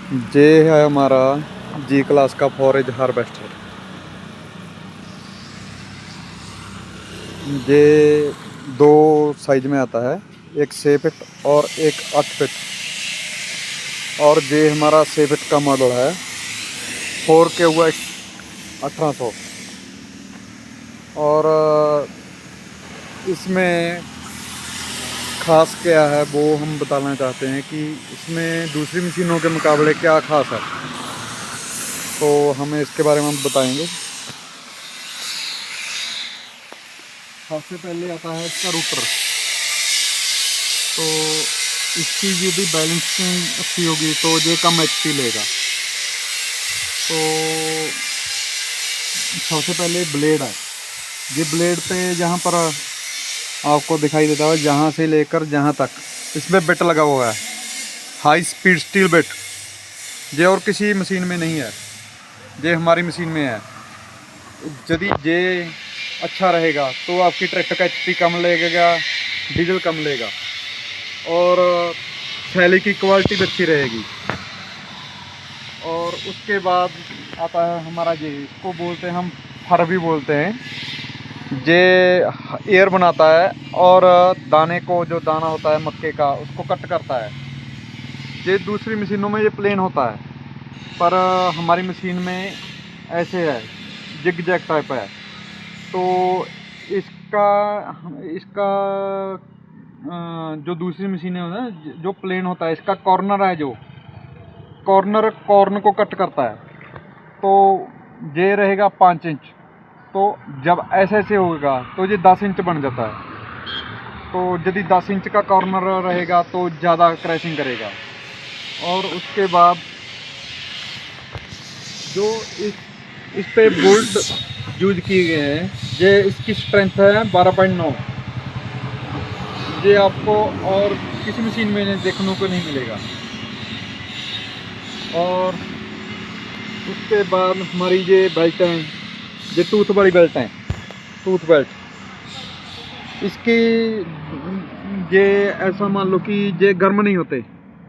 ये है हमारा जी क्लास का फॉरेज हार्वेस्टर। ये दो साइज में आता है, एक 6 फीट और एक 8 फीट। और ये हमारा 6 फीट का मॉडल है, 4 के हुआ 1800। और इसमें खास क्या है वो हम बताना चाहते हैं कि इसमें दूसरी मशीनों के मुकाबले क्या खास है, तो हमें इसके बारे में हम बताएंगे। सबसे पहले आता है इसका रूटर। तो इसकी यदि बैलेंसिंग अच्छी होगी तो ये कम एचपी लेगा। तो सबसे पहले ब्लेड है। ये ब्लेड पे जहाँ पर आपको दिखाई देता है, जहाँ से लेकर जहाँ तक इसमें बेट लगा हुआ है, हाई स्पीड स्टील बेट। ये और किसी मशीन में नहीं है, ये हमारी मशीन में है। यदि ये अच्छा रहेगा तो आपकी ट्रैक्टर का एचपी कम लगेगा, डीजल कम लेगा और थैली की क्वालिटी भी अच्छी रहेगी। और उसके बाद आता है हमारा ये, इसको बोलते हैं हम फर भी बोलते हैं। ये एयर बनाता है और दाने को, जो दाना होता है मक्के का, उसको कट करता है। ये दूसरी मशीनों में ये प्लेन होता है, पर हमारी मशीन में ऐसे है, जिग जैग टाइप है। तो इसका इसका जो दूसरी मशीनें होता है, जो प्लेन होता है, इसका कॉर्नर है, जो कॉर्नर को कट करता है। तो ये रहेगा 5 इंच। तो जब ऐसे ऐसे होगा तो ये 10 इंच बन जाता है। तो यदि 10 इंच का कॉर्नर रहेगा तो ज़्यादा क्रैशिंग करेगा। और उसके बाद जो इस पे बोल्ट यूज किए गए हैं, ये इसकी स्ट्रेंथ है 12.9। ये आपको और किसी मशीन में देखने को नहीं मिलेगा। और उसके बाद हमारी ये बेल्ट हैं, ये टूथ वाली बेल्ट हैं, टूथ बेल्ट। इसकी ये ऐसा मान लो कि ये गर्म नहीं होते,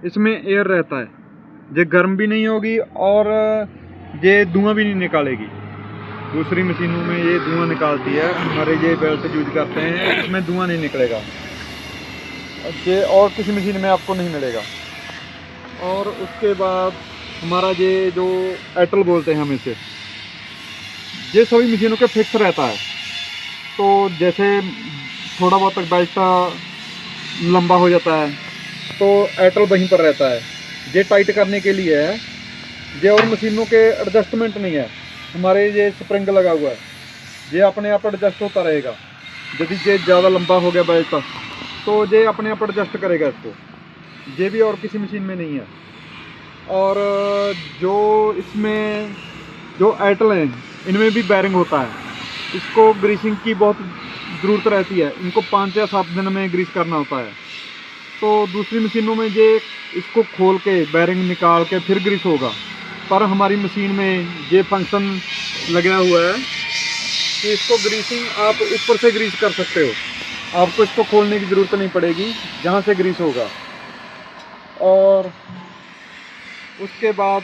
इसमें एयर रहता है। ये गर्म भी नहीं होगी और ये धुआं भी नहीं निकालेगी। दूसरी मशीनों में ये धुआं निकालती है, हमारे ये बेल्ट यूज करते हैं, इसमें धुआं नहीं निकलेगा। ये और किसी मशीन में आपको नहीं मिलेगा। और उसके बाद हमारा ये जो एटल बोलते हैं हम इसे, ये सभी मशीनों के फिक्स रहता है। तो जैसे थोड़ा बहुत तक बेल्ट लंबा हो जाता है तो एटल वहीं पर रहता है, ये टाइट करने के लिए है। ये और मशीनों के एडजस्टमेंट नहीं है, हमारे ये स्प्रिंग लगा हुआ है, ये अपने आप एडजस्ट होता रहेगा। यदि ये ज़्यादा लंबा हो गया बेल्ट तो ये अपने आप एडजस्ट करेगा इसको। ये भी और किसी मशीन में नहीं है। और जो इसमें जो एटल हैं, इनमें भी बैरिंग होता है। इसको ग्रीसिंग की बहुत ज़रूरत रहती है, इनको 5 या 7 दिन में ग्रीस करना होता है। तो दूसरी मशीनों में ये इसको खोल के बैरिंग निकाल के फिर ग्रीस होगा, पर हमारी मशीन में ये फंक्शन लगा हुआ है कि इसको ग्रीसिंग आप ऊपर से ग्रीस कर सकते हो, आपको इसको खोलने की ज़रूरत नहीं पड़ेगी, जहाँ से ग्रीस होगा। और उसके बाद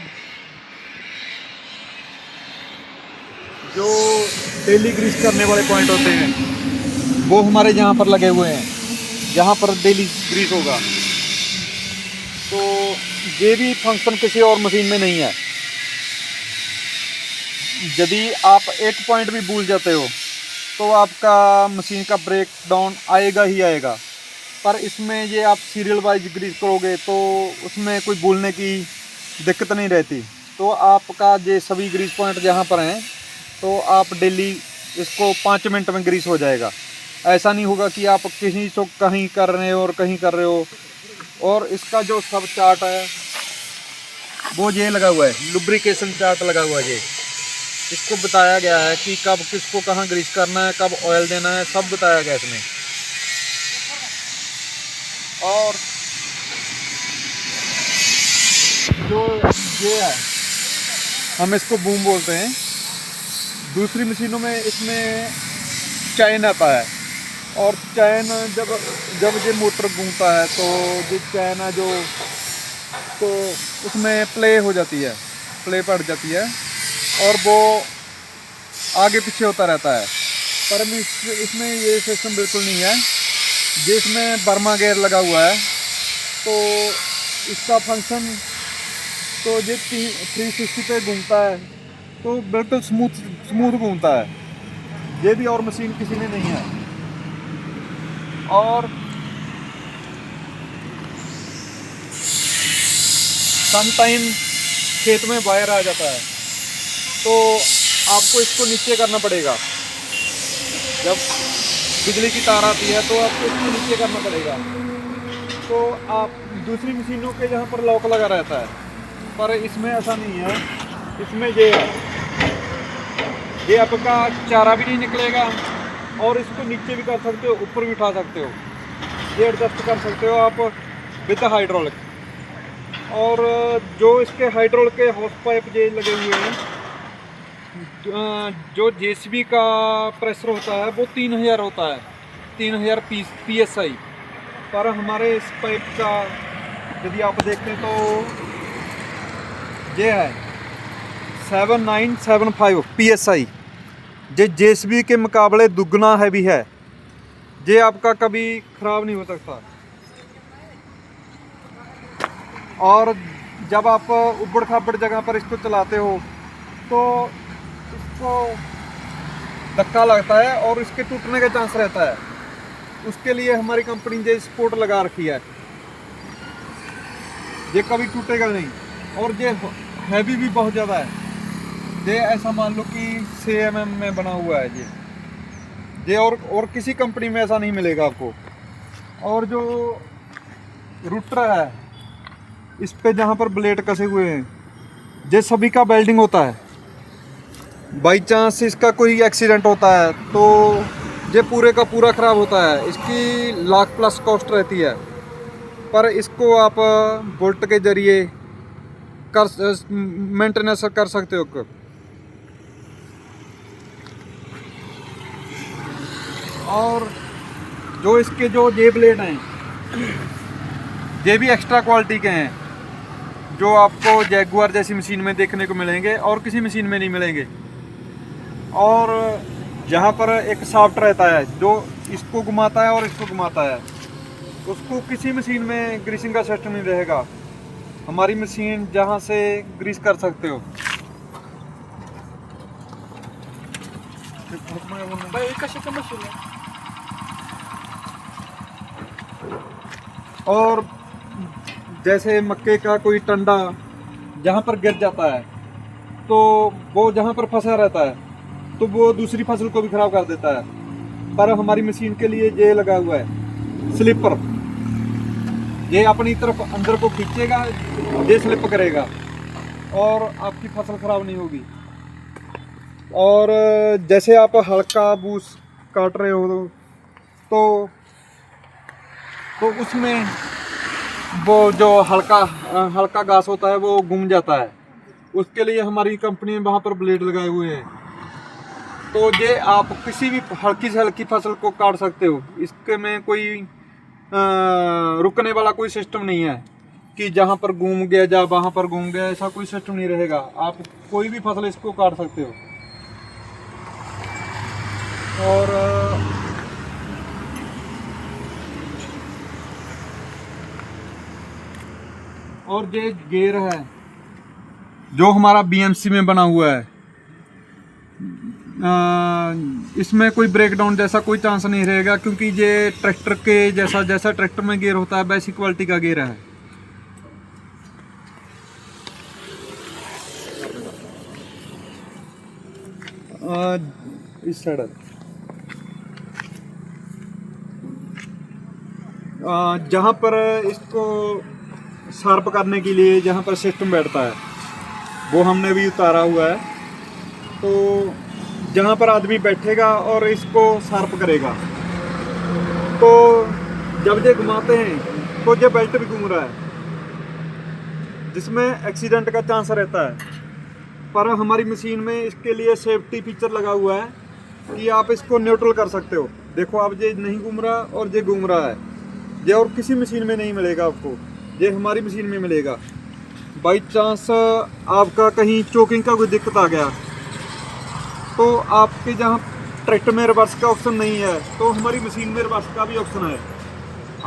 जो डेली ग्रीस करने वाले पॉइंट होते हैं वो हमारे यहाँ पर लगे हुए हैं, जहाँ पर डेली ग्रीस होगा। तो ये भी फंक्शन किसी और मशीन में नहीं है। यदि आप एक पॉइंट भी भूल जाते हो तो आपका मशीन का ब्रेक डाउन आएगा ही आएगा। पर इसमें ये आप सीरियल वाइज ग्रीस करोगे तो उसमें कोई भूलने की दिक्कत नहीं रहती। तो आपका ये सभी ग्रीस पॉइंट जहाँ पर हैं तो आप डेली इसको 5 मिनट में ग्रीस हो जाएगा। ऐसा नहीं होगा कि आप किसी को कहीं कर रहे हो और कहीं कर रहे हो। और इसका जो सब चार्ट है वो ये लगा हुआ है, लुब्रिकेशन चार्ट लगा हुआ है। ये इसको बताया गया है कि कब किसको कहाँ ग्रीस करना है, कब ऑयल देना है, सब बताया गया इसमें। और जो ये है, हम इसको बूम बोलते हैं। दूसरी मशीनों में इसमें चैन आता है, और चैन जब जब ये मोटर घूमता है तो ये चैन है जो, तो उसमें प्ले हो जाती है, प्ले पड़ जाती है और वो आगे पीछे होता रहता है। पर इसमें ये सिस्टम बिल्कुल नहीं है। जिसमें बर्मा गियर लगा हुआ है तो इसका फंक्शन तो ये 360 पे घूमता है, तो बिल्कुल स्मूथ घूमता है। ये भी और मशीन किसी ने नहीं है। और सम टाइम खेत में वायर आ जाता है तो आपको इसको नीचे करना पड़ेगा। जब बिजली की तार आती है तो आपको इसको नीचे करना पड़ेगा। तो आप दूसरी मशीनों के जहाँ पर लॉक लगा रहता है, पर इसमें ऐसा नहीं है। इसमें ये है, ये आपका चारा भी नहीं निकलेगा और इसको नीचे भी कर सकते हो, ऊपर भी उठा सकते हो, ये एडजस्ट कर सकते हो आप विद हाइड्रोलिक। और जो इसके हाइड्रोलिक के हॉस पाइप ये लगे हुए हैं, जो जेसीबी का प्रेशर होता है वो 3000 होता है, 3000 PSI। पर हमारे इस पाइप का यदि आप देखें तो ये है 7975 PSI। ये जेसीबी के मुकाबले दुगना हैवी है। ये आपका कभी ख़राब नहीं हो सकता। और जब आप उबड़ खाबड़ जगह पर इसको चलाते हो तो इसको धक्का लगता है और इसके टूटने का चांस रहता है। उसके लिए हमारी कंपनी ने सपोर्ट लगा रखी है, ये कभी टूटेगा नहीं। और ये हैवी भी बहुत ज़्यादा है। ये ऐसा मान लो कि 6 mm में बना हुआ है ये और किसी कंपनी में ऐसा नहीं मिलेगा आपको। और जो रूटर है इस पे जहाँ पर ब्लेड कसे हुए हैं, ये सभी का वेल्डिंग होता है। बाई चांस इसका कोई एक्सीडेंट होता है तो ये पूरे का पूरा ख़राब होता है। इसकी लाख+ कॉस्ट रहती है, पर इसको आप बोल्ट के ज़रिए मेंटेनेंस कर सकते हो। और जो इसके जो ये ब्लेड हैं ये भी एक्स्ट्रा क्वालिटी के हैं, जो आपको जैगुआर जैसी मशीन में देखने को मिलेंगे और किसी मशीन में नहीं मिलेंगे। और यहाँ पर एक शाफ्ट रहता है जो इसको घुमाता है और इसको घुमाता है। उसको किसी मशीन में ग्रीसिंग का सिस्टम नहीं रहेगा। हमारी मशीन जहाँ से ग्रीस कर सकते हो। और जैसे मक्के का कोई टंडा जहाँ पर गिर जाता है तो वो जहाँ पर फंसा रहता है तो वो दूसरी फसल को भी खराब कर देता है। पर हमारी मशीन के लिए ये लगा हुआ है स्लिपर। ये अपनी तरफ अंदर को खींचेगा, ये स्लिप करेगा और आपकी फसल खराब नहीं होगी। और जैसे आप हल्का बूस काट रहे हो तो उसमें वो जो हल्का घास होता है वो घूम जाता है। उसके लिए हमारी कंपनी में वहाँ पर ब्लेड लगाए हुए हैं। तो ये आप किसी भी हल्की से हल्की फसल को काट सकते हो। इसके में कोई रुकने वाला कोई सिस्टम नहीं है कि जहाँ पर घूम गया या वहाँ पर घूम गया, ऐसा कोई सिस्टम नहीं रहेगा। आप कोई भी फसल इसको काट सकते हो। और ये गेयर है जो हमारा BMC में बना हुआ है। इसमें कोई ब्रेकडाउन जैसा कोई चांस नहीं रहेगा, क्योंकि ये ट्रैक्टर के जैसा ट्रैक्टर में गियर होता है वैसी क्वालिटी का गियर है। इस साइड जहाँ पर इसको शार्प करने के लिए जहाँ पर सिस्टम बैठता है वो हमने भी उतारा हुआ है। तो जहाँ पर आदमी बैठेगा और इसको शार्प करेगा, तो जब ये घुमाते हैं तो ये बेल्ट भी घूम रहा है, जिसमें एक्सीडेंट का चांस रहता है। पर हमारी मशीन में इसके लिए सेफ्टी फीचर लगा हुआ है कि आप इसको न्यूट्रल कर सकते हो। देखो अब ये नहीं घूम रहा और ये घूम रहा है। ये और किसी मशीन में नहीं मिलेगा आपको, ये हमारी मशीन में मिलेगा। बाई चांस आपका कहीं चोकिंग का कोई दिक्कत आ गया, तो आपके जहाँ ट्रैक्टर में रिवर्स का ऑप्शन नहीं है, तो हमारी मशीन में रिवर्स का भी ऑप्शन है।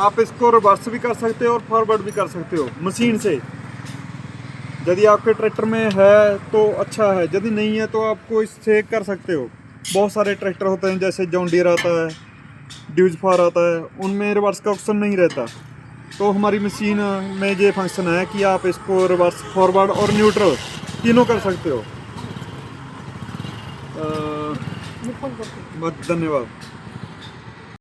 आप इसको रिवर्स भी कर सकते हो और फॉरवर्ड भी कर सकते हो मशीन से। यदि आपके ट्रैक्टर में है तो अच्छा है, यदि नहीं है तो आपको इससे कर सकते हो। बहुत सारे ट्रैक्टर होते हैं, जैसे जॉन डियर आता है, ड्यूज फार आता है, उनमें रिवर्स का ऑप्शन नहीं रहता। तो हमारी मशीन में ये फंक्शन है कि आप इसको रिवर्स, फॉरवर्ड और न्यूट्रल तीनों कर सकते हो। बस धन्यवाद।